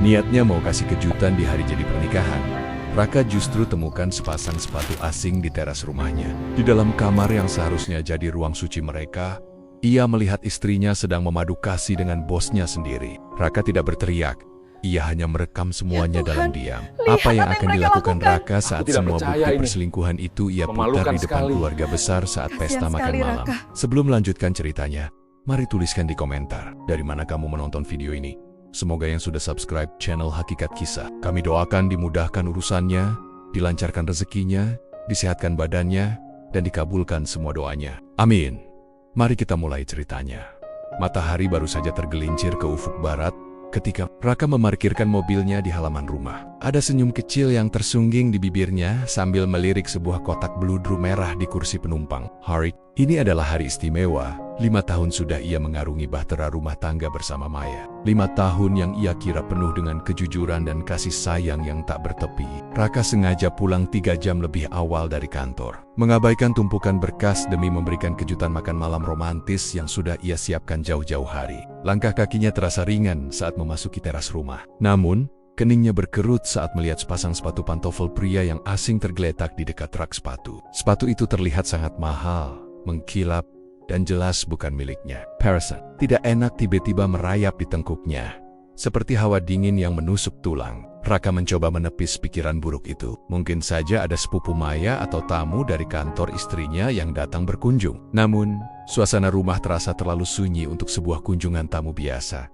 Niatnya mau kasih kejutan di hari jadi pernikahan. Raka justru temukan sepasang sepatu asing di teras rumahnya. Di dalam kamar yang seharusnya jadi ruang suci mereka, ia melihat istrinya sedang memadu kasih dengan bosnya sendiri. Raka tidak berteriak. Ia hanya merekam semuanya dalam diam. Apa yang akan dilakukan Raka saat semua bukti perselingkuhan itu ia putar di depan keluarga besar saat pesta makan malam. Sebelum melanjutkan ceritanya, mari tuliskan di komentar dari mana kamu menonton video ini. Semoga yang sudah subscribe channel Hakikat Kisah. Kami doakan dimudahkan urusannya, dilancarkan rezekinya, disehatkan badannya, dan dikabulkan semua doanya. Amin. Mari kita mulai ceritanya. Matahari baru saja tergelincir ke ufuk barat ketika Raka memarkirkan mobilnya di halaman rumah. Ada senyum kecil yang tersungging di bibirnya sambil melirik sebuah kotak beludru merah di kursi penumpang. Ini adalah hari istimewa. 5 tahun sudah ia mengarungi bahtera rumah tangga bersama Maya. 5 tahun yang ia kira penuh dengan kejujuran dan kasih sayang yang tak bertepi. Raka sengaja pulang 3 jam lebih awal dari kantor, mengabaikan tumpukan berkas demi memberikan kejutan makan malam romantis yang sudah ia siapkan jauh-jauh hari. Langkah kakinya terasa ringan saat memasuki teras rumah. Namun, keningnya berkerut saat melihat sepasang sepatu pantofel pria yang asing tergeletak di dekat rak sepatu. Sepatu itu terlihat sangat mahal, mengkilap, dan jelas bukan miliknya. Perasaan tidak enak tiba-tiba merayap di tengkuknya, seperti hawa dingin yang menusuk tulang. Raka mencoba menepis pikiran buruk itu. Mungkin saja ada sepupu Maya atau tamu dari kantor istrinya yang datang berkunjung. Namun, suasana rumah terasa terlalu sunyi untuk sebuah kunjungan tamu biasa.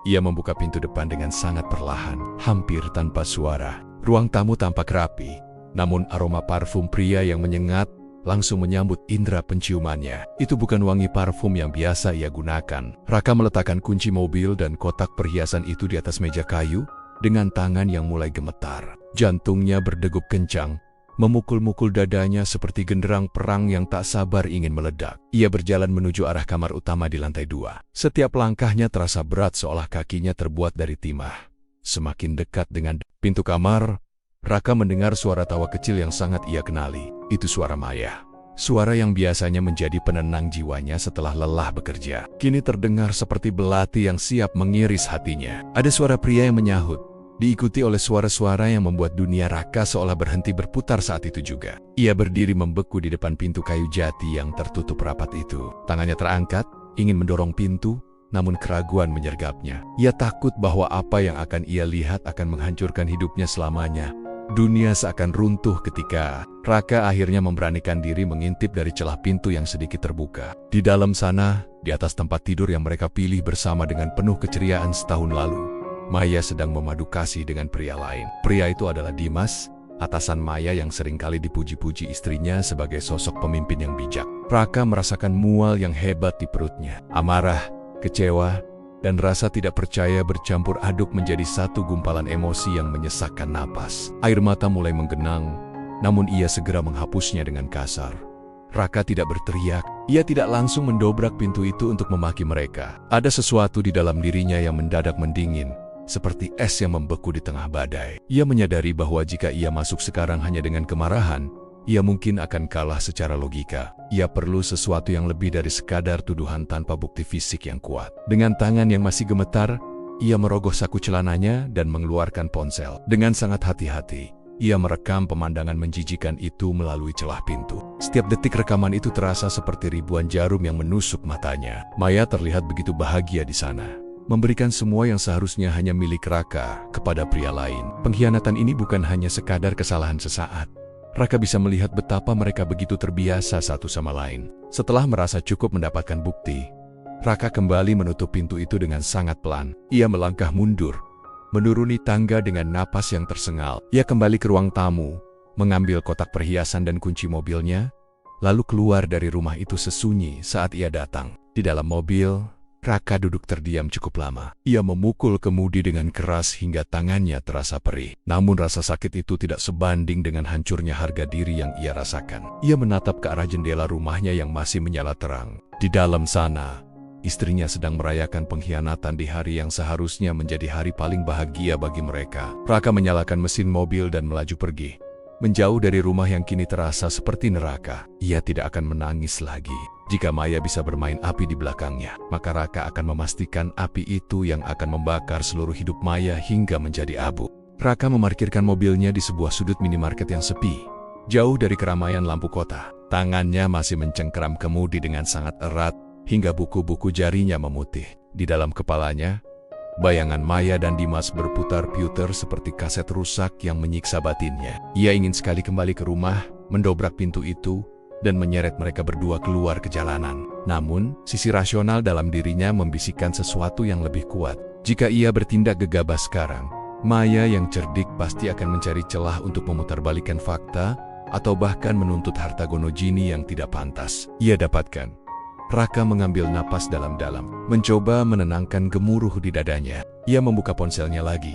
Ia membuka pintu depan dengan sangat perlahan, hampir tanpa suara. Ruang tamu tampak rapi, namun aroma parfum pria yang menyengat langsung menyambut indera penciumannya. Itu bukan wangi parfum yang biasa ia gunakan. Raka meletakkan kunci mobil dan kotak perhiasan itu di atas meja kayu dengan tangan yang mulai gemetar. Jantungnya berdegup kencang, memukul-mukul dadanya seperti genderang perang yang tak sabar ingin meledak. Ia berjalan menuju arah kamar utama di lantai 2. Setiap langkahnya terasa berat seolah kakinya terbuat dari timah. Semakin dekat dengan pintu kamar, Raka mendengar suara tawa kecil yang sangat ia kenali. Itu suara Maya. Suara yang biasanya menjadi penenang jiwanya setelah lelah bekerja, kini terdengar seperti belati yang siap mengiris hatinya. Ada suara pria yang menyahut, diikuti oleh suara-suara yang membuat dunia Raka seolah berhenti berputar saat itu juga. Ia berdiri membeku di depan pintu kayu jati yang tertutup rapat itu. Tangannya terangkat, ingin mendorong pintu, namun keraguan menyergapnya. Ia takut bahwa apa yang akan ia lihat akan menghancurkan hidupnya selamanya. Dunia seakan runtuh ketika Raka akhirnya memberanikan diri mengintip dari celah pintu yang sedikit terbuka. Di dalam sana, di atas tempat tidur yang mereka pilih bersama dengan penuh keceriaan setahun lalu, Maya sedang memadu kasih dengan pria lain. Pria itu adalah Dimas, atasan Maya yang seringkali dipuji-puji istrinya sebagai sosok pemimpin yang bijak. Raka merasakan mual yang hebat di perutnya. Amarah, kecewa, dan rasa tidak percaya bercampur aduk menjadi satu gumpalan emosi yang menyesakkan napas. Air mata mulai menggenang, namun ia segera menghapusnya dengan kasar. Raka tidak berteriak, ia tidak langsung mendobrak pintu itu untuk memaki mereka. Ada sesuatu di dalam dirinya yang mendadak mendingin, seperti es yang membeku di tengah badai. Ia menyadari bahwa jika ia masuk sekarang hanya dengan kemarahan, ia mungkin akan kalah secara logika. Ia perlu sesuatu yang lebih dari sekadar tuduhan tanpa bukti fisik yang kuat. Dengan tangan yang masih gemetar, ia merogoh saku celananya dan mengeluarkan ponsel. Dengan sangat hati-hati, ia merekam pemandangan menjijikan itu melalui celah pintu. Setiap detik rekaman itu terasa seperti ribuan jarum yang menusuk matanya. Maya terlihat begitu bahagia di sana, memberikan semua yang seharusnya hanya milik Raka kepada pria lain. Pengkhianatan ini bukan hanya sekadar kesalahan sesaat. Raka bisa melihat betapa mereka begitu terbiasa satu sama lain. Setelah merasa cukup mendapatkan bukti, Raka kembali menutup pintu itu dengan sangat pelan. Ia melangkah mundur, menuruni tangga dengan napas yang tersengal. Ia kembali ke ruang tamu, mengambil kotak perhiasan dan kunci mobilnya, lalu keluar dari rumah itu sesunyi saat ia datang. Di dalam mobil, Raka duduk terdiam cukup lama. Ia memukul kemudi dengan keras hingga tangannya terasa perih. Namun rasa sakit itu tidak sebanding dengan hancurnya harga diri yang ia rasakan. Ia menatap ke arah jendela rumahnya yang masih menyala terang. Di dalam sana, istrinya sedang merayakan pengkhianatan di hari yang seharusnya menjadi hari paling bahagia bagi mereka. Raka menyalakan mesin mobil dan melaju pergi, menjauh dari rumah yang kini terasa seperti neraka. Ia tidak akan menangis lagi. Jika Maya bisa bermain api di belakangnya, maka Raka akan memastikan api itu yang akan membakar seluruh hidup Maya hingga menjadi abu. Raka memarkirkan mobilnya di sebuah sudut minimarket yang sepi, jauh dari keramaian lampu kota. Tangannya masih mencengkeram kemudi dengan sangat erat, hingga buku-buku jarinya memutih. Di dalam kepalanya, bayangan Maya dan Dimas berputar-putar seperti kaset rusak yang menyiksa batinnya. Ia ingin sekali kembali ke rumah, mendobrak pintu itu, dan menyeret mereka berdua keluar ke jalanan. Namun, sisi rasional dalam dirinya membisikkan sesuatu yang lebih kuat. Jika ia bertindak gegabah sekarang, Maya yang cerdik pasti akan mencari celah untuk memutarbalikkan fakta, atau bahkan menuntut harta Gonogini yang tidak pantas ia dapatkan. Raka mengambil napas dalam-dalam, mencoba menenangkan gemuruh di dadanya. Ia membuka ponselnya lagi,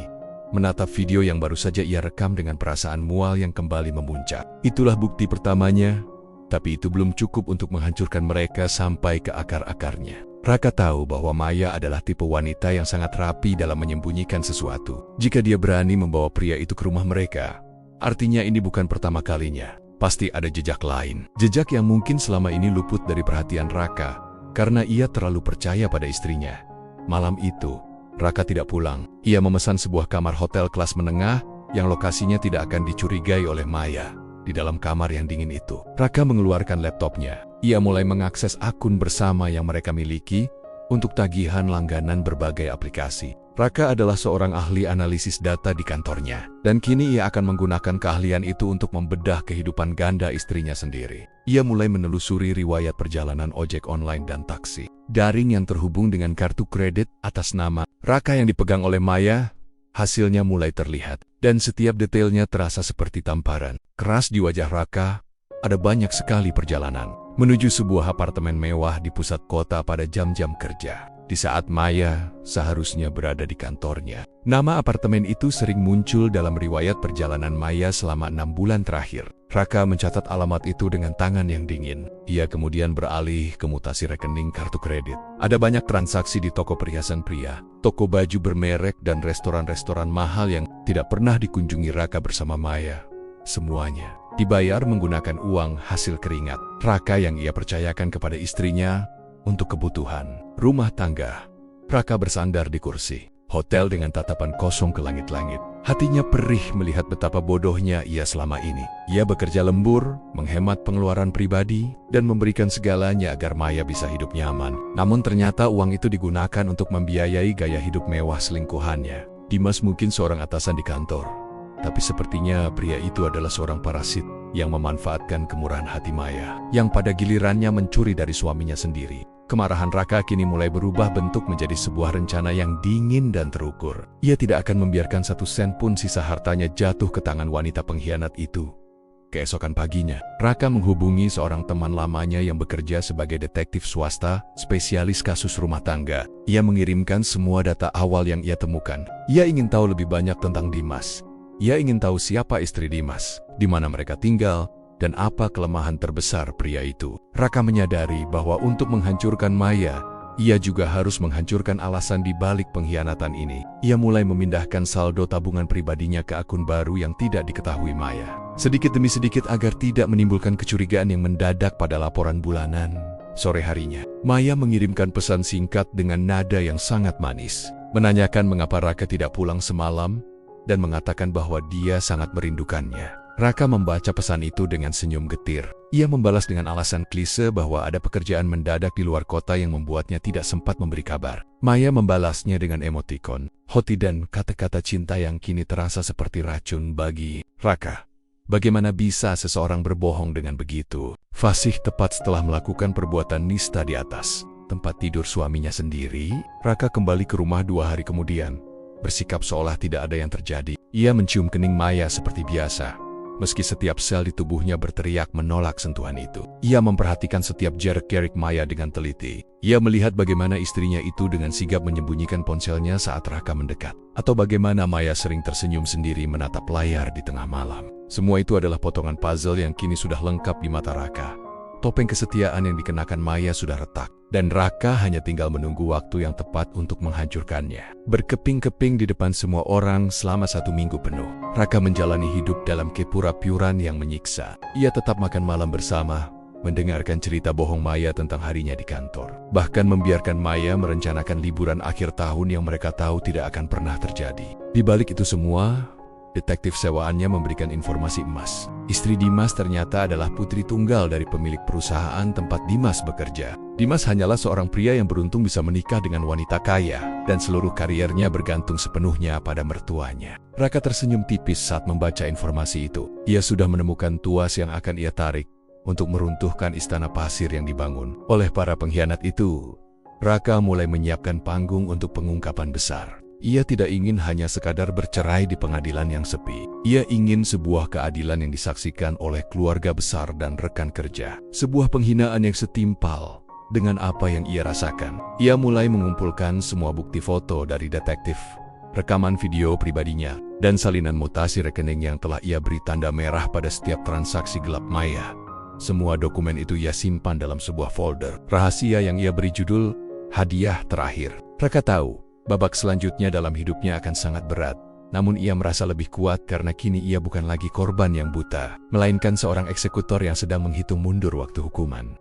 menatap video yang baru saja ia rekam dengan perasaan mual yang kembali memuncak. Itulah bukti pertamanya, tapi itu belum cukup untuk menghancurkan mereka sampai ke akar-akarnya. Raka tahu bahwa Maya adalah tipe wanita yang sangat rapi dalam menyembunyikan sesuatu. Jika dia berani membawa pria itu ke rumah mereka, artinya ini bukan pertama kalinya. Pasti ada jejak lain. Jejak yang mungkin selama ini luput dari perhatian Raka, karena ia terlalu percaya pada istrinya. Malam itu, Raka tidak pulang. Ia memesan sebuah kamar hotel kelas menengah, yang lokasinya tidak akan dicurigai oleh Maya. Di dalam kamar yang dingin itu, Raka mengeluarkan laptopnya. Ia mulai mengakses akun bersama yang mereka miliki, untuk tagihan langganan berbagai aplikasi. Raka adalah seorang ahli analisis data di kantornya, dan kini ia akan menggunakan keahlian itu untuk membedah kehidupan ganda istrinya sendiri. Ia mulai menelusuri riwayat perjalanan ojek online dan taksi daring yang terhubung dengan kartu kredit atas nama Raka yang dipegang oleh Maya. Hasilnya mulai terlihat, dan setiap detailnya terasa seperti tamparan keras di wajah Raka. Ada banyak sekali perjalanan menuju sebuah apartemen mewah di pusat kota pada jam-jam kerja, di saat Maya seharusnya berada di kantornya. Nama apartemen itu sering muncul dalam riwayat perjalanan Maya selama 6 bulan terakhir. Raka mencatat alamat itu dengan tangan yang dingin. Ia kemudian beralih ke mutasi rekening kartu kredit. Ada banyak transaksi di toko perhiasan pria, toko baju bermerek, dan restoran-restoran mahal yang tidak pernah dikunjungi Raka bersama Maya. Semuanya dibayar menggunakan uang hasil keringat Raka yang ia percayakan kepada istrinya untuk kebutuhan rumah tangga. Raka bersandar di kursi hotel dengan tatapan kosong ke langit-langit. Hatinya perih melihat betapa bodohnya ia selama ini. Ia bekerja lembur, menghemat pengeluaran pribadi, dan memberikan segalanya agar Maya bisa hidup nyaman. Namun ternyata uang itu digunakan untuk membiayai gaya hidup mewah selingkuhannya. Dimas mungkin seorang atasan di kantor, tapi sepertinya pria itu adalah seorang parasit yang memanfaatkan kemurahan hati Maya, yang pada gilirannya mencuri dari suaminya sendiri. Kemarahan Raka kini mulai berubah bentuk menjadi sebuah rencana yang dingin dan terukur. Ia tidak akan membiarkan 1 sen pun sisa hartanya jatuh ke tangan wanita pengkhianat itu. Keesokan paginya, Raka menghubungi seorang teman lamanya yang bekerja sebagai detektif swasta, spesialis kasus rumah tangga. Ia mengirimkan semua data awal yang ia temukan. Ia ingin tahu lebih banyak tentang Dimas. Ia ingin tahu siapa istri Dimas, di mana mereka tinggal, dan apa kelemahan terbesar pria itu. Raka menyadari bahwa untuk menghancurkan Maya, ia juga harus menghancurkan alasan di balik pengkhianatan ini. Ia mulai memindahkan saldo tabungan pribadinya ke akun baru yang tidak diketahui Maya, sedikit demi sedikit agar tidak menimbulkan kecurigaan yang mendadak pada laporan bulanan. Sore harinya, Maya mengirimkan pesan singkat dengan nada yang sangat manis, menanyakan mengapa Raka tidak pulang semalam, dan mengatakan bahwa dia sangat merindukannya. Raka membaca pesan itu dengan senyum getir. Ia membalas dengan alasan klise bahwa ada pekerjaan mendadak di luar kota yang membuatnya tidak sempat memberi kabar. Maya membalasnya dengan emotikon hoti dan kata-kata cinta yang kini terasa seperti racun bagi Raka. Bagaimana bisa seseorang berbohong dengan begitu? Fasih tepat setelah melakukan perbuatan nista di atas tempat tidur suaminya sendiri, Raka kembali ke rumah 2 hari kemudian, bersikap seolah tidak ada yang terjadi. Ia mencium kening Maya seperti biasa, meski setiap sel di tubuhnya berteriak menolak sentuhan itu. Ia memperhatikan setiap gerak-gerik Maya dengan teliti. Ia melihat bagaimana istrinya itu dengan sigap menyembunyikan ponselnya saat Raka mendekat, atau bagaimana Maya sering tersenyum sendiri menatap layar di tengah malam. Semua itu adalah potongan puzzle yang kini sudah lengkap di mata Raka. Topeng kesetiaan yang dikenakan Maya sudah retak, dan Raka hanya tinggal menunggu waktu yang tepat untuk menghancurkannya. Berkeping-keping di depan semua orang selama 1 minggu penuh, Raka menjalani hidup dalam kepura-puran yang menyiksa. Ia tetap makan malam bersama, mendengarkan cerita bohong Maya tentang harinya di kantor. Bahkan membiarkan Maya merencanakan liburan akhir tahun yang mereka tahu tidak akan pernah terjadi. Di balik itu semua, detektif sewaannya memberikan informasi emas. Istri Dimas ternyata adalah putri tunggal dari pemilik perusahaan tempat Dimas bekerja. Dimas hanyalah seorang pria yang beruntung bisa menikah dengan wanita kaya, dan seluruh kariernya bergantung sepenuhnya pada mertuanya. Raka tersenyum tipis saat membaca informasi itu. Ia sudah menemukan tuas yang akan ia tarik untuk meruntuhkan istana pasir yang dibangun oleh para pengkhianat itu. Raka mulai menyiapkan panggung untuk pengungkapan besar. Ia tidak ingin hanya sekadar bercerai di pengadilan yang sepi. Ia ingin sebuah keadilan yang disaksikan oleh keluarga besar dan rekan kerja. Sebuah penghinaan yang setimpal dengan apa yang ia rasakan. Ia mulai mengumpulkan semua bukti foto dari detektif, rekaman video pribadinya, dan salinan mutasi rekening yang telah ia beri tanda merah pada setiap transaksi gelap Maya. Semua dokumen itu ia simpan dalam sebuah folder rahasia yang ia beri judul Hadiah Terakhir. Raka tahu babak selanjutnya dalam hidupnya akan sangat berat, namun ia merasa lebih kuat karena kini ia bukan lagi korban yang buta, melainkan seorang eksekutor yang sedang menghitung mundur waktu hukuman.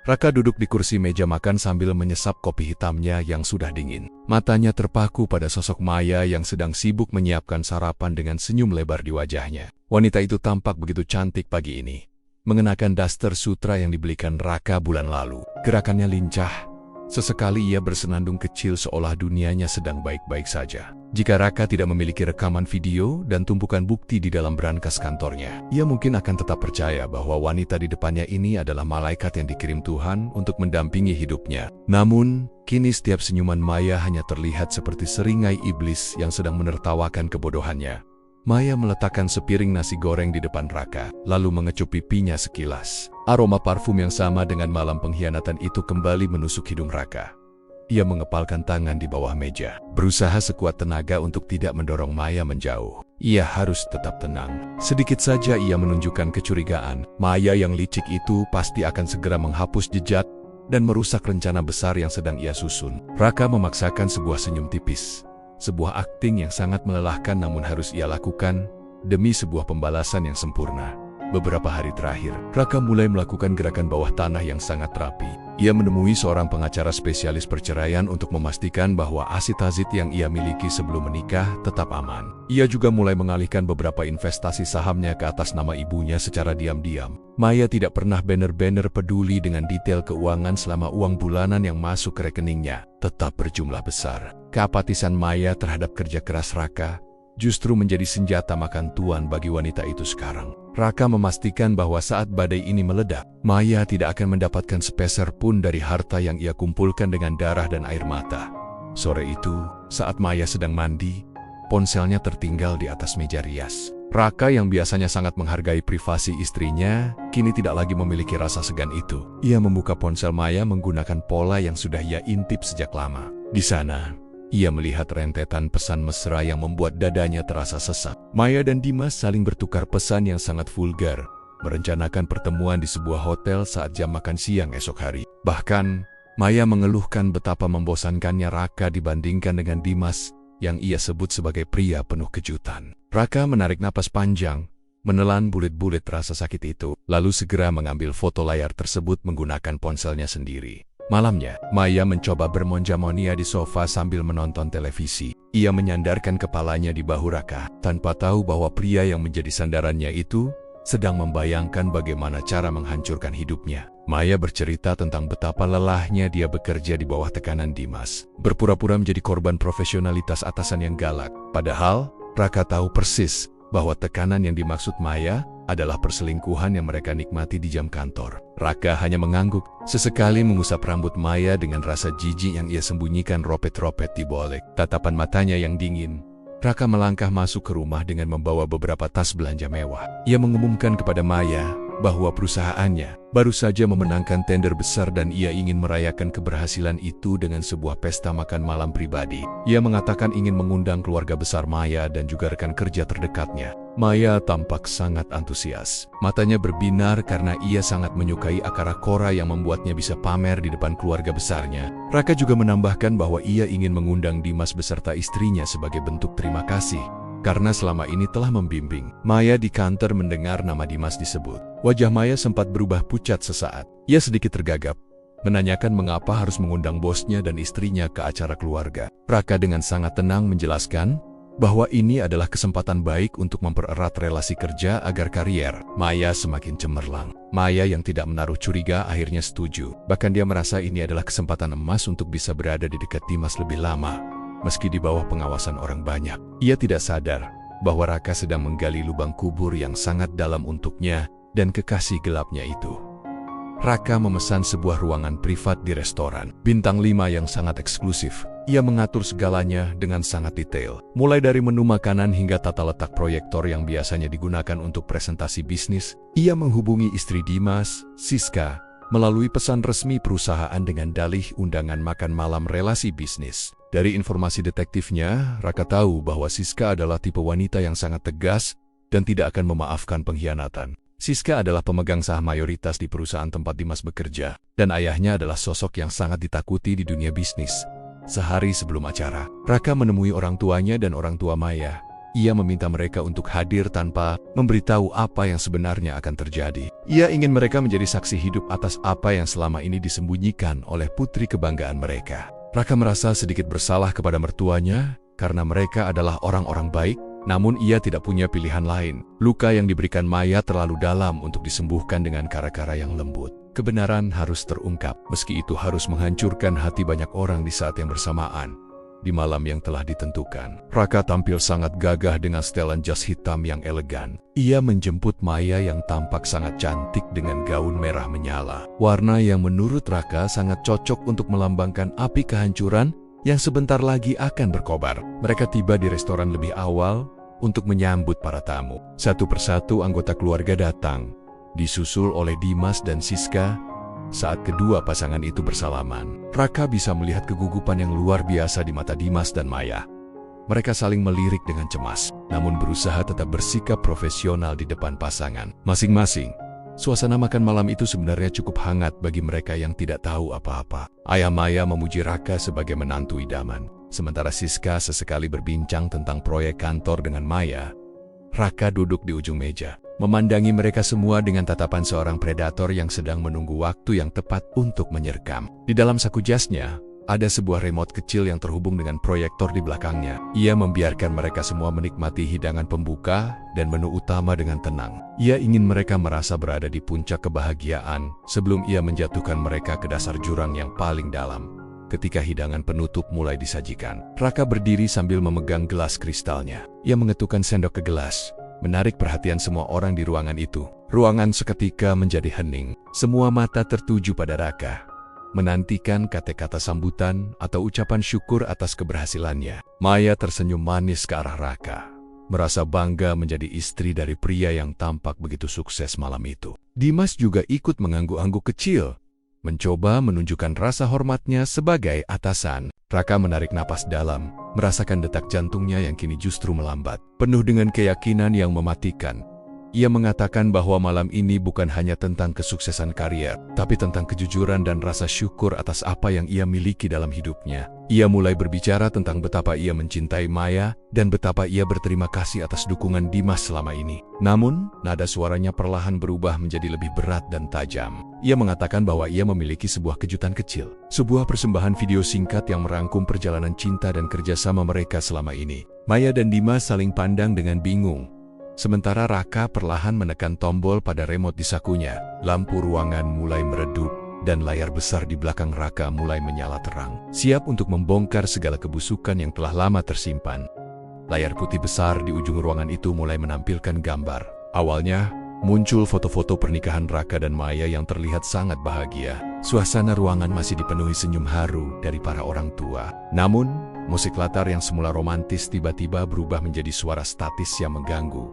Raka duduk di kursi meja makan sambil menyesap kopi hitamnya yang sudah dingin. Matanya terpaku pada sosok Maya yang sedang sibuk menyiapkan sarapan dengan senyum lebar di wajahnya. Wanita itu tampak begitu cantik pagi ini, mengenakan daster sutra yang dibelikan Raka bulan lalu. Gerakannya lincah. Sesekali ia bersenandung kecil seolah dunianya sedang baik-baik saja. Jika Raka tidak memiliki rekaman video dan tumpukan bukti di dalam berangkas kantornya, ia mungkin akan tetap percaya bahwa wanita di depannya ini adalah malaikat yang dikirim Tuhan untuk mendampingi hidupnya. Namun, kini setiap senyuman Maya hanya terlihat seperti seringai iblis yang sedang menertawakan kebodohannya. Maya meletakkan sepiring nasi goreng di depan Raka, lalu mengecup pipinya sekilas. Aroma parfum yang sama dengan malam pengkhianatan itu kembali menusuk hidung Raka. Ia mengepalkan tangan di bawah meja, berusaha sekuat tenaga untuk tidak mendorong Maya menjauh. Ia harus tetap tenang. Sedikit saja ia menunjukkan kecurigaan. Maya yang licik itu pasti akan segera menghapus jejak dan merusak rencana besar yang sedang ia susun. Raka memaksakan sebuah senyum tipis. Sebuah akting yang sangat melelahkan namun harus ia lakukan demi sebuah pembalasan yang sempurna. Beberapa hari terakhir, Raka mulai melakukan gerakan bawah tanah yang sangat rapi. Ia menemui seorang pengacara spesialis perceraian untuk memastikan bahwa aset-aset yang ia miliki sebelum menikah tetap aman. Ia juga mulai mengalihkan beberapa investasi sahamnya ke atas nama ibunya secara diam-diam. Maya tidak pernah benar-benar peduli dengan detail keuangan selama uang bulanan yang masuk ke rekeningnya tetap berjumlah besar. Keapatisan Maya terhadap kerja keras Raka justru menjadi senjata makan tuan bagi wanita itu sekarang. Raka memastikan bahwa saat badai ini meledak, Maya tidak akan mendapatkan sepeser pun dari harta yang ia kumpulkan dengan darah dan air mata. Sore itu, saat Maya sedang mandi, ponselnya tertinggal di atas meja rias. Raka yang biasanya sangat menghargai privasi istrinya, kini tidak lagi memiliki rasa segan itu. Ia membuka ponsel Maya menggunakan pola yang sudah ia intip sejak lama. Di sana, ia melihat rentetan pesan mesra yang membuat dadanya terasa sesak. Maya dan Dimas saling bertukar pesan yang sangat vulgar, merencanakan pertemuan di sebuah hotel saat jam makan siang esok hari. Bahkan, Maya mengeluhkan betapa membosankannya Raka dibandingkan dengan Dimas yang ia sebut sebagai pria penuh kejutan. Raka menarik napas panjang, menelan bulit-bulit rasa sakit itu, lalu segera mengambil foto layar tersebut menggunakan ponselnya sendiri. Malamnya, Maya mencoba bermonja-monia di sofa sambil menonton televisi. Ia menyandarkan kepalanya di bahu Raka, tanpa tahu bahwa pria yang menjadi sandarannya itu sedang membayangkan bagaimana cara menghancurkan hidupnya. Maya bercerita tentang betapa lelahnya dia bekerja di bawah tekanan Dimas, berpura-pura menjadi korban profesionalitas atasan yang galak. Padahal, Raka tahu persis bahwa tekanan yang dimaksud Maya adalah perselingkuhan yang mereka nikmati di jam kantor. Raka hanya mengangguk, sesekali mengusap rambut Maya dengan rasa jijik yang ia sembunyikan ropet-ropet di bolek. Tatapan matanya yang dingin, Raka melangkah masuk ke rumah dengan membawa beberapa tas belanja mewah. Ia mengumumkan kepada Maya bahwa perusahaannya baru saja memenangkan tender besar dan ia ingin merayakan keberhasilan itu dengan sebuah pesta makan malam pribadi. Ia mengatakan ingin mengundang keluarga besar Maya dan juga rekan kerja terdekatnya. Maya tampak sangat antusias. Matanya berbinar karena ia sangat menyukai akara-kora yang membuatnya bisa pamer di depan keluarga besarnya. Raka juga menambahkan bahwa ia ingin mengundang Dimas beserta istrinya sebagai bentuk terima kasih karena selama ini telah membimbing. Maya di kantor mendengar nama Dimas disebut. Wajah Maya sempat berubah pucat sesaat. Ia sedikit tergagap, menanyakan mengapa harus mengundang bosnya dan istrinya ke acara keluarga. Raka dengan sangat tenang menjelaskan bahwa ini adalah kesempatan baik untuk mempererat relasi kerja agar karier Maya semakin cemerlang. Maya yang tidak menaruh curiga akhirnya setuju. Bahkan dia merasa ini adalah kesempatan emas untuk bisa berada di dekat Dimas lebih lama, meski di bawah pengawasan orang banyak. Ia tidak sadar bahwa Raka sedang menggali lubang kubur yang sangat dalam untuknya dan kekasih gelapnya itu. Raka memesan sebuah ruangan privat di restoran bintang 5 yang sangat eksklusif. Ia mengatur segalanya dengan sangat detail, mulai dari menu makanan hingga tata letak proyektor yang biasanya digunakan untuk presentasi bisnis. Ia menghubungi istri Dimas, Siska, melalui pesan resmi perusahaan dengan dalih undangan makan malam relasi bisnis. Dari informasi detektifnya, Raka tahu bahwa Siska adalah tipe wanita yang sangat tegas dan tidak akan memaafkan pengkhianatan. Siska adalah pemegang saham mayoritas di perusahaan tempat Dimas bekerja, dan ayahnya adalah sosok yang sangat ditakuti di dunia bisnis. Sehari sebelum acara, Raka menemui orang tuanya dan orang tua Maya. Ia meminta mereka untuk hadir tanpa memberitahu apa yang sebenarnya akan terjadi. Ia ingin mereka menjadi saksi hidup atas apa yang selama ini disembunyikan oleh putri kebanggaan mereka. Raka merasa sedikit bersalah kepada mertuanya karena mereka adalah orang-orang baik. Namun ia tidak punya pilihan lain. Luka yang diberikan Maya terlalu dalam untuk disembuhkan dengan cara-cara yang lembut. Kebenaran harus terungkap, meski itu harus menghancurkan hati banyak orang di saat yang bersamaan. Di malam yang telah ditentukan, Raka tampil sangat gagah dengan setelan jas hitam yang elegan. Ia menjemput Maya yang tampak sangat cantik dengan gaun merah menyala. Warna yang menurut Raka sangat cocok untuk melambangkan api kehancuran yang sebentar lagi akan berkobar. Mereka tiba di restoran lebih awal untuk menyambut para tamu. Satu persatu anggota keluarga datang, disusul oleh Dimas dan Siska. Saat kedua pasangan itu bersalaman, Raka bisa melihat kegugupan yang luar biasa di mata Dimas dan Maya. Mereka saling melirik dengan cemas, namun berusaha tetap bersikap profesional di depan pasangan masing-masing. Suasana makan malam itu sebenarnya cukup hangat bagi mereka yang tidak tahu apa-apa. Ayah Maya memuji Raka sebagai menantu idaman, sementara Siska sesekali berbincang tentang proyek kantor dengan Maya. Raka duduk di ujung meja, memandangi mereka semua dengan tatapan seorang predator yang sedang menunggu waktu yang tepat untuk menyergam. Di dalam saku jasnya, ada sebuah remote kecil yang terhubung dengan proyektor di belakangnya. Ia membiarkan mereka semua menikmati hidangan pembuka dan menu utama dengan tenang. Ia ingin mereka merasa berada di puncak kebahagiaan sebelum ia menjatuhkan mereka ke dasar jurang yang paling dalam. Ketika hidangan penutup mulai disajikan, Raka berdiri sambil memegang gelas kristalnya. Ia mengetukkan sendok ke gelas, menarik perhatian semua orang di ruangan itu. Ruangan seketika menjadi hening. Semua mata tertuju pada Raka, menantikan kata-kata sambutan atau ucapan syukur atas keberhasilannya. Maya tersenyum manis ke arah Raka, merasa bangga menjadi istri dari pria yang tampak begitu sukses malam itu. Dimas juga ikut mengangguk-angguk kecil, mencoba menunjukkan rasa hormatnya sebagai atasan. Raka menarik napas dalam, merasakan detak jantungnya yang kini justru melambat. Penuh dengan keyakinan yang mematikan, ia mengatakan bahwa malam ini bukan hanya tentang kesuksesan karier, tapi tentang kejujuran dan rasa syukur atas apa yang ia miliki dalam hidupnya. Ia mulai berbicara tentang betapa ia mencintai Maya dan betapa ia berterima kasih atas dukungan Dimas selama ini. Namun, nada suaranya perlahan berubah menjadi lebih berat dan tajam. Ia mengatakan bahwa ia memiliki sebuah kejutan kecil, sebuah persembahan video singkat yang merangkum perjalanan cinta dan kerjasama mereka selama ini. Maya dan Dimas saling pandang dengan bingung. Sementara Raka perlahan menekan tombol pada remote di sakunya, lampu ruangan mulai meredup dan layar besar di belakang Raka mulai menyala terang, siap untuk membongkar segala kebusukan yang telah lama tersimpan. Layar putih besar di ujung ruangan itu mulai menampilkan gambar. Awalnya, muncul foto-foto pernikahan Raka dan Maya yang terlihat sangat bahagia. Suasana ruangan masih dipenuhi senyum haru dari para orang tua. Namun, musik latar yang semula romantis tiba-tiba berubah menjadi suara statis yang mengganggu,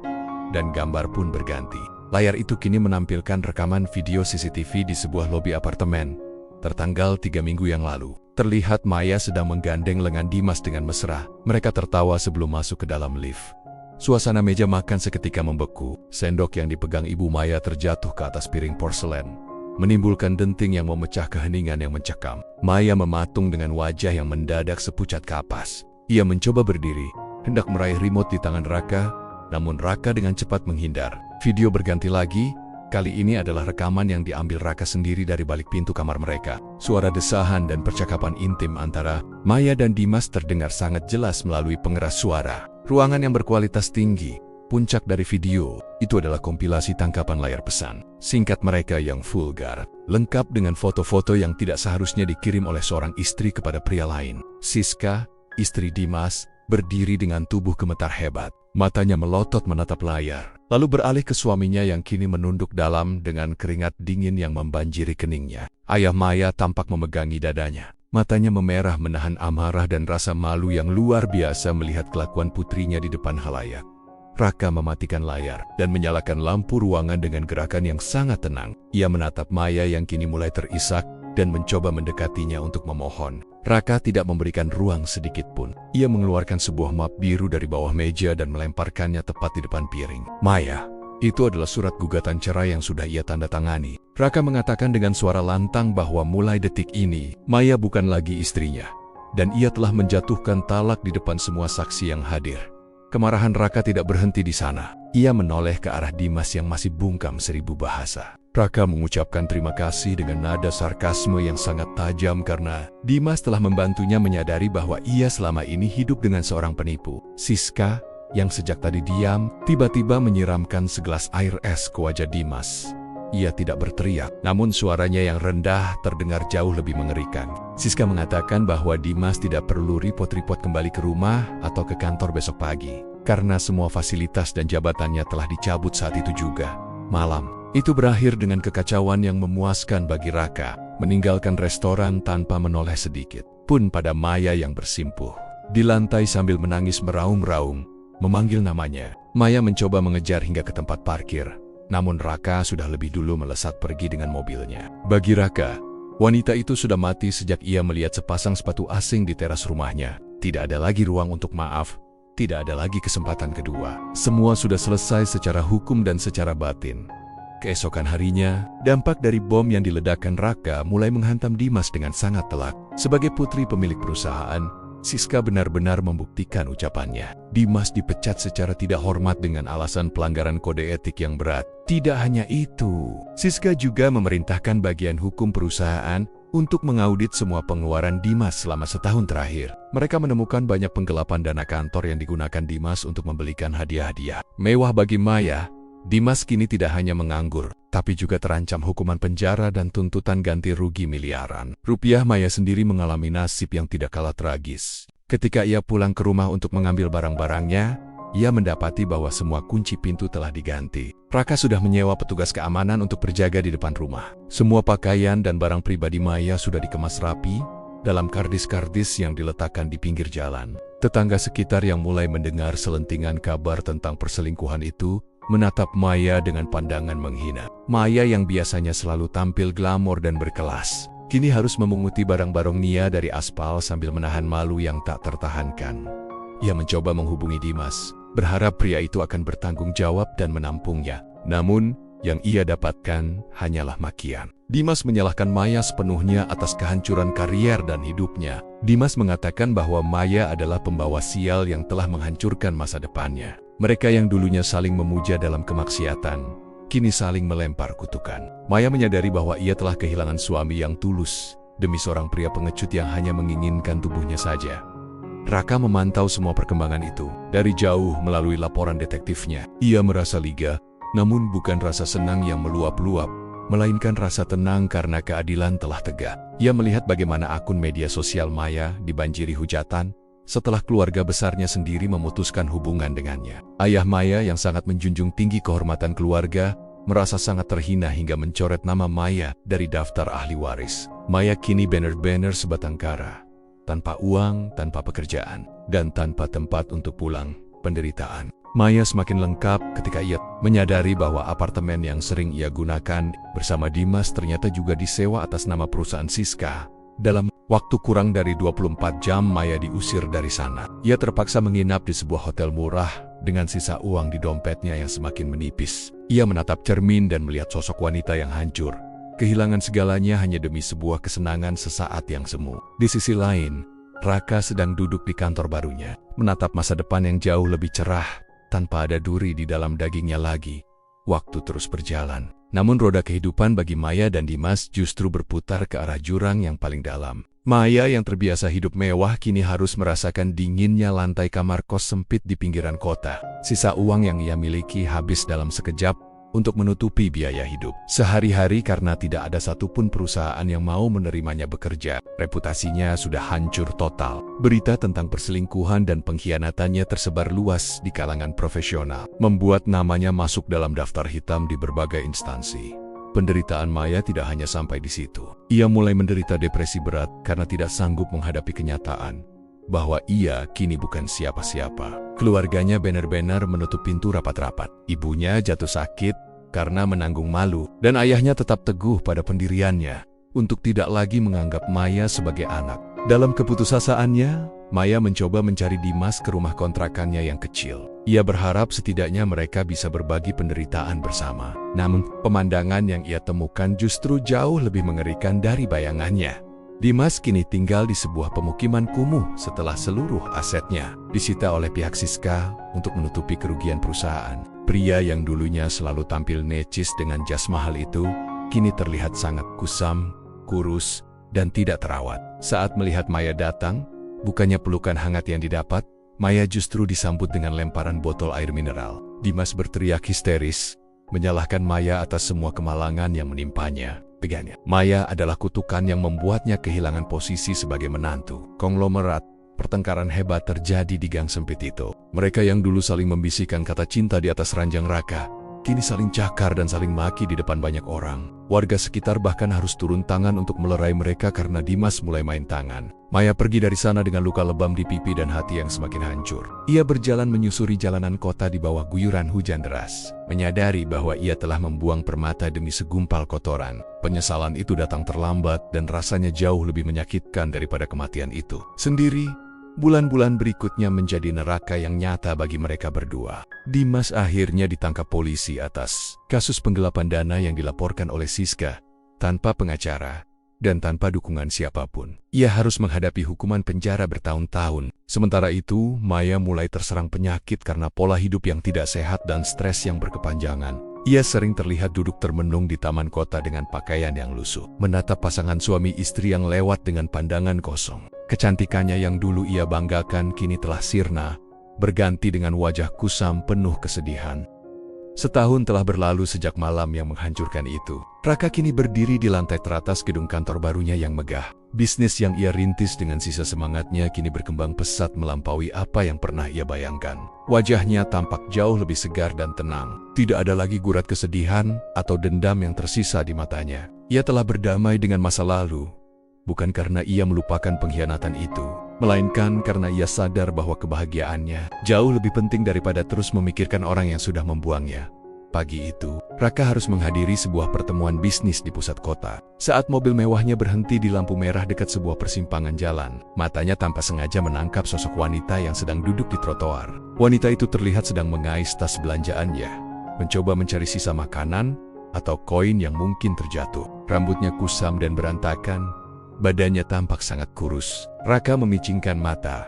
dan gambar pun berganti. Layar itu kini menampilkan rekaman video CCTV di sebuah lobi apartemen, tertanggal 3 minggu yang lalu. Terlihat Maya sedang menggandeng lengan Dimas dengan mesra. Mereka tertawa sebelum masuk ke dalam lift. Suasana meja makan seketika membeku. Sendok yang dipegang ibu Maya terjatuh ke atas piring porselen, menimbulkan denting yang memecah keheningan yang mencekam. Maya mematung dengan wajah yang mendadak sepucat kapas. Ia mencoba berdiri, hendak meraih remote di tangan Raka, namun Raka dengan cepat menghindar. Video berganti lagi, Kali ini adalah rekaman yang diambil Raka sendiri dari balik pintu kamar mereka. Suara desahan dan percakapan intim antara Maya dan Dimas terdengar sangat jelas melalui pengeras suara. Ruangan yang berkualitas tinggi. Puncak dari video, itu adalah kompilasi tangkapan layar pesan singkat mereka yang vulgar, lengkap dengan foto-foto yang tidak seharusnya dikirim oleh seorang istri kepada pria lain. Siska, istri Dimas, berdiri dengan tubuh gemetar hebat. Matanya melotot menatap layar, lalu beralih ke suaminya yang kini menunduk dalam dengan keringat dingin yang membanjiri keningnya. Ayah Maya tampak memegangi dadanya. Matanya memerah menahan amarah dan rasa malu yang luar biasa melihat kelakuan putrinya di depan halayak. Raka mematikan layar dan menyalakan lampu ruangan dengan gerakan yang sangat tenang. Ia menatap Maya yang kini mulai terisak dan mencoba mendekatinya untuk memohon. Raka tidak memberikan ruang sedikit pun. Ia mengeluarkan sebuah map biru dari bawah meja dan melemparkannya tepat di depan piring. Maya, itu adalah surat gugatan cerai yang sudah ia tanda tangani. Raka mengatakan dengan suara lantang bahwa mulai detik ini, Maya bukan lagi istrinya. Dan ia telah menjatuhkan talak di depan semua saksi yang hadir. Kemarahan Raka tidak berhenti di sana. Ia menoleh ke arah Dimas yang masih bungkam 1000 bahasa. Raka mengucapkan terima kasih dengan nada sarkasme yang sangat tajam karena Dimas telah membantunya menyadari bahwa ia selama ini hidup dengan seorang penipu. Siska, yang sejak tadi diam, tiba-tiba menyiramkan segelas air es ke wajah Dimas. Ia tidak berteriak, namun suaranya yang rendah terdengar jauh lebih mengerikan. Siska mengatakan bahwa Dimas tidak perlu repot-repot kembali ke rumah atau ke kantor besok pagi, karena semua fasilitas dan jabatannya telah dicabut saat itu juga. Malam itu berakhir dengan kekacauan yang memuaskan bagi Raka, meninggalkan restoran tanpa menoleh sedikit pun pada Maya yang bersimpuh di lantai sambil menangis meraung-raung, memanggil namanya. Maya mencoba mengejar hingga ke tempat parkir. Namun Raka sudah lebih dulu melesat pergi dengan mobilnya. Bagi Raka, wanita itu sudah mati sejak ia melihat sepasang sepatu asing di teras rumahnya. Tidak ada lagi ruang untuk maaf, tidak ada lagi kesempatan kedua. Semua sudah selesai secara hukum dan secara batin. Keesokan harinya, dampak dari bom yang diledakkan Raka mulai menghantam Dimas dengan sangat telak. Sebagai putri pemilik perusahaan, Siska benar-benar membuktikan ucapannya. Dimas dipecat secara tidak hormat dengan alasan pelanggaran kode etik yang berat. Tidak hanya itu, Siska juga memerintahkan bagian hukum perusahaan untuk mengaudit semua pengeluaran Dimas selama setahun terakhir. Mereka menemukan banyak penggelapan dana kantor yang digunakan Dimas untuk membelikan hadiah-hadiah mewah bagi Maya. Dimas kini tidak hanya menganggur, tapi juga terancam hukuman penjara dan tuntutan ganti rugi miliaran rupiah. Maya sendiri mengalami nasib yang tidak kalah tragis. Ketika ia pulang ke rumah untuk mengambil barang-barangnya, ia mendapati bahwa semua kunci pintu telah diganti. Raka sudah menyewa petugas keamanan untuk berjaga di depan rumah. Semua pakaian dan barang pribadi Maya sudah dikemas rapi dalam kardis-kardis yang diletakkan di pinggir jalan. Tetangga sekitar yang mulai mendengar selentingan kabar tentang perselingkuhan itu menatap Maya dengan pandangan menghina. Maya yang biasanya selalu tampil glamor dan berkelas, kini harus memunguti barang-barang Nia dari aspal sambil menahan malu yang tak tertahankan. Ia mencoba menghubungi Dimas, berharap pria itu akan bertanggung jawab dan menampungnya. Namun, yang ia dapatkan hanyalah makian. Dimas menyalahkan Maya sepenuhnya atas kehancuran karier dan hidupnya. Dimas mengatakan bahwa Maya adalah pembawa sial yang telah menghancurkan masa depannya. Mereka yang dulunya saling memuja dalam kemaksiatan, kini saling melempar kutukan. Maya menyadari bahwa ia telah kehilangan suami yang tulus demi seorang pria pengecut yang hanya menginginkan tubuhnya saja. Raka memantau semua perkembangan itu dari jauh melalui laporan detektifnya. Ia merasa liga, namun bukan rasa senang yang meluap-luap, melainkan rasa tenang karena keadilan telah tegak. Ia melihat bagaimana akun media sosial Maya dibanjiri hujatan setelah keluarga besarnya sendiri memutuskan hubungan dengannya. Ayah Maya yang sangat menjunjung tinggi kehormatan keluarga, merasa sangat terhina hingga mencoret nama Maya dari daftar ahli waris. Maya kini benar-benar sebatang kara, tanpa uang, tanpa pekerjaan, dan tanpa tempat untuk pulang. Penderitaan Maya semakin lengkap ketika ia menyadari bahwa apartemen yang sering ia gunakan bersama Dimas ternyata juga disewa atas nama perusahaan Siska. Dalam waktu kurang dari 24 jam Maya diusir dari sana. Ia terpaksa menginap di sebuah hotel murah dengan sisa uang di dompetnya yang semakin menipis. Ia menatap cermin dan melihat sosok wanita yang hancur, kehilangan segalanya hanya demi sebuah kesenangan sesaat yang semu. Di sisi lain, Raka sedang duduk di kantor barunya, menatap masa depan yang jauh lebih cerah, tanpa ada duri di dalam dagingnya lagi. Waktu terus berjalan. Namun roda kehidupan bagi Maya dan Dimas justru berputar ke arah jurang yang paling dalam. Maya yang terbiasa hidup mewah kini harus merasakan dinginnya lantai kamar kos sempit di pinggiran kota. Sisa uang yang ia miliki habis dalam sekejap untuk menutupi biaya hidup. Sehari-hari karena tidak ada satupun perusahaan yang mau menerimanya bekerja, reputasinya sudah hancur total. Berita tentang perselingkuhan dan pengkhianatannya tersebar luas di kalangan profesional, membuat namanya masuk dalam daftar hitam di berbagai instansi. Penderitaan Maya tidak hanya sampai di situ. Ia mulai menderita depresi berat karena tidak sanggup menghadapi kenyataan bahwa ia kini bukan siapa-siapa. Keluarganya benar-benar menutup pintu rapat-rapat. Ibunya jatuh sakit karena menanggung malu, dan ayahnya tetap teguh pada pendiriannya untuk tidak lagi menganggap Maya sebagai anak. Dalam keputusasaannya, Maya mencoba mencari Dimas ke rumah kontrakannya yang kecil. Ia berharap setidaknya mereka bisa berbagi penderitaan bersama. Namun, pemandangan yang ia temukan justru jauh lebih mengerikan dari bayangannya. Dimas kini tinggal di sebuah pemukiman kumuh setelah seluruh asetnya disita oleh pihak Siska untuk menutupi kerugian perusahaan. Pria yang dulunya selalu tampil necis dengan jas mahal itu, kini terlihat sangat kusam, kurus, dan tidak terawat. Saat melihat Maya datang, bukannya pelukan hangat yang didapat, Maya justru disambut dengan lemparan botol air mineral. Dimas berteriak histeris, menyalahkan Maya atas semua kemalangan yang menimpanya. Pegannya, Maya adalah kutukan yang membuatnya kehilangan posisi sebagai menantu. Konglomerat, pertengkaran hebat terjadi di gang sempit itu. Mereka yang dulu saling membisikkan kata cinta di atas ranjang raka, kini saling cakar dan saling maki di depan banyak orang. Warga sekitar bahkan harus turun tangan untuk melerai mereka karena Dimas mulai main tangan. Maya pergi dari sana dengan luka lebam di pipi dan hati yang semakin hancur. Ia berjalan menyusuri jalanan kota di bawah guyuran hujan deras, menyadari bahwa ia telah membuang permata demi segumpal kotoran. Penyesalan itu datang terlambat dan rasanya jauh lebih menyakitkan daripada kematian itu. Sendiri, bulan-bulan berikutnya menjadi neraka yang nyata bagi mereka berdua. Dimas akhirnya ditangkap polisi atas kasus penggelapan dana yang dilaporkan oleh Siska, tanpa pengacara dan tanpa dukungan siapapun. Ia harus menghadapi hukuman penjara bertahun-tahun. Sementara itu, Maya mulai terserang penyakit karena pola hidup yang tidak sehat dan stres yang berkepanjangan. Ia sering terlihat duduk termenung di taman kota dengan pakaian yang lusuh, menatap pasangan suami istri yang lewat dengan pandangan kosong. Kecantikannya yang dulu ia banggakan kini telah sirna, berganti dengan wajah kusam penuh kesedihan. Setahun telah berlalu sejak malam yang menghancurkan itu. Raka kini berdiri di lantai teratas gedung kantor barunya yang megah. Bisnis yang ia rintis dengan sisa semangatnya kini berkembang pesat melampaui apa yang pernah ia bayangkan. Wajahnya tampak jauh lebih segar dan tenang. Tidak ada lagi gurat kesedihan atau dendam yang tersisa di matanya. Ia telah berdamai dengan masa lalu, bukan karena ia melupakan pengkhianatan itu, melainkan karena ia sadar bahwa kebahagiaannya jauh lebih penting daripada terus memikirkan orang yang sudah membuangnya. Pagi itu, Raka harus menghadiri sebuah pertemuan bisnis di pusat kota. Saat mobil mewahnya berhenti di lampu merah dekat sebuah persimpangan jalan, matanya tanpa sengaja menangkap sosok wanita yang sedang duduk di trotoar. Wanita itu terlihat sedang mengais tas belanjaannya, mencoba mencari sisa makanan atau koin yang mungkin terjatuh. Rambutnya kusam dan berantakan, badannya tampak sangat kurus. Raka memicingkan mata,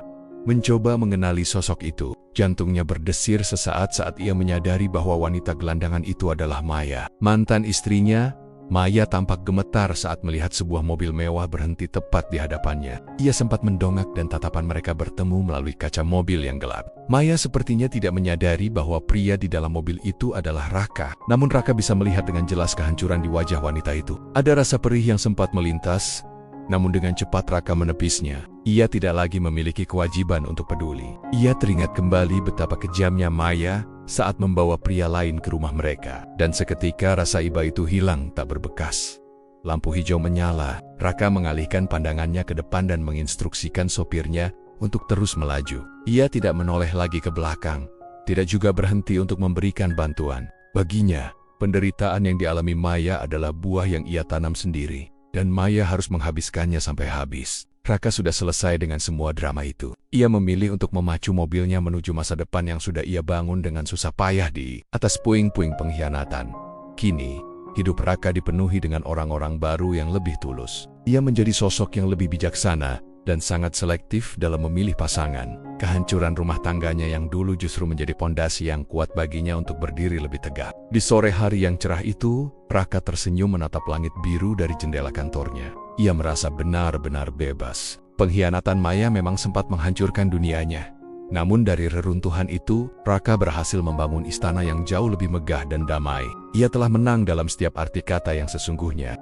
mencoba mengenali sosok itu. Jantungnya berdesir sesaat saat ia menyadari bahwa wanita gelandangan itu adalah Maya. Mantan istrinya, Maya tampak gemetar saat melihat sebuah mobil mewah berhenti tepat di hadapannya. Ia sempat mendongak dan tatapan mereka bertemu melalui kaca mobil yang gelap. Maya sepertinya tidak menyadari bahwa pria di dalam mobil itu adalah Raka. Namun Raka bisa melihat dengan jelas kehancuran di wajah wanita itu. Ada rasa perih yang sempat melintas, namun dengan cepat Raka menepisnya. Ia tidak lagi memiliki kewajiban untuk peduli. Ia teringat kembali betapa kejamnya Maya saat membawa pria lain ke rumah mereka. Dan seketika rasa iba itu hilang tak berbekas. Lampu hijau menyala. Raka mengalihkan pandangannya ke depan dan menginstruksikan sopirnya untuk terus melaju. Ia tidak menoleh lagi ke belakang, tidak juga berhenti untuk memberikan bantuan. Baginya, penderitaan yang dialami Maya adalah buah yang ia tanam sendiri, dan Maya harus menghabiskannya sampai habis. Raka sudah selesai dengan semua drama itu. Ia memilih untuk memacu mobilnya menuju masa depan yang sudah ia bangun dengan susah payah di atas puing-puing pengkhianatan. Kini, hidup Raka dipenuhi dengan orang-orang baru yang lebih tulus. Ia menjadi sosok yang lebih bijaksana, dan sangat selektif dalam memilih pasangan. Kehancuran rumah tangganya yang dulu justru menjadi pondasi yang kuat baginya untuk berdiri lebih tegak. Di sore hari yang cerah itu, Raka tersenyum menatap langit biru dari jendela kantornya. Ia merasa benar-benar bebas. Pengkhianatan Maya memang sempat menghancurkan dunianya. Namun dari reruntuhan itu, Raka berhasil membangun istana yang jauh lebih megah dan damai. Ia telah menang dalam setiap arti kata yang sesungguhnya.